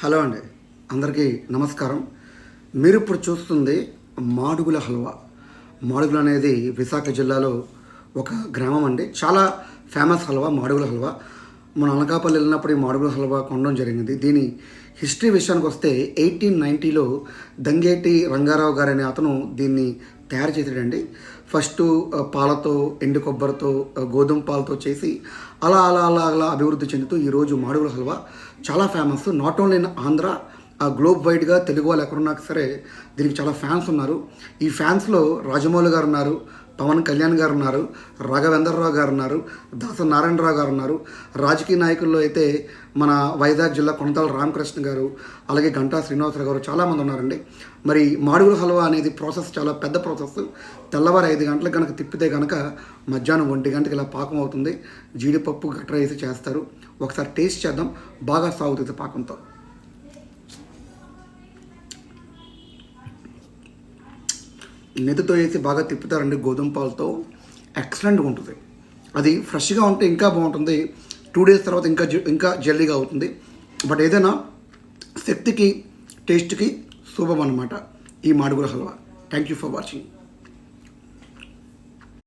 Hello అండి, అందరికీ నమస్కారం. మీరు ఇప్పుడు చూస్తుంది మాడుగుల హల్వా. మాడుగులు అనేది విశాఖ జిల్లాలో ఒక గ్రామం అండి. చాలా ఫేమస్ హల్వా మాడుగుల హల్వా. మన అనకాపల్లి వెళ్ళినప్పుడు ఈ మాడుగుల హల్వా కొనడం జరిగింది. దీని హిస్టరీ విషయానికి వస్తే 1890లో దంగేటి రంగారావు గారు అనే అతను దీన్ని తయారు చేసాడండి. ఫస్ట్ పాలతో, ఎండు కొబ్బరితో, గోధుమ పాలతో చేసి అలా అలా అలా అలా అభివృద్ధి చెందుతూ ఈరోజు మాడుగుల హల్వా చాలా famous. Not only in Andhra, globe వైడ్గా తెలుగు వాళ్ళు ఎక్కడున్నా సరే దీనికి చాలా ఫ్యాన్స్ ఉన్నారు. ఈ ఫ్యాన్స్లో రాజమౌళి గారు ఉన్నారు, పవన్ కళ్యాణ్ గారు ఉన్నారు, రాఘవేంద్రరావు గారు ఉన్నారు, దాస నారాయణరావు గారు ఉన్నారు. రాజకీయ నాయకుల్లో అయితే మన వైజాగ్ జిల్లా కొనతాల రామకృష్ణ గారు, అలాగే గంటా శ్రీనివాసరావు గారు చాలామంది ఉన్నారండి. మరి మాడుగుల హల్వా అనేది ప్రాసెస్ చాలా పెద్ద ప్రాసెస్. తెల్లవారు 5 గంటలకు కనుక తిప్పితే కనుక మధ్యాహ్నం 1 గంటకి ఇలా పాకం అవుతుంది. జీడిపప్పు గట్ర వేసి చేస్తారు. ఒకసారి టేస్ట్ చేద్దాం. బాగా సాగుతుంది పాకంతో. నెత్తితో వేసి బాగా తిప్పుతారండి గోధుమ పాలతో. ఎక్సలెంట్గా ఉంటుంది. అది ఫ్రెష్గా ఉంటే ఇంకా బాగుంటుంది. 2 డేస్ తర్వాత ఇంకా జల్లీగా అవుతుంది. బట్ ఏదైనా శక్తికి టేస్ట్కి శుభం అన్నమాట ఈ Madugula halwa. Thank you for watching.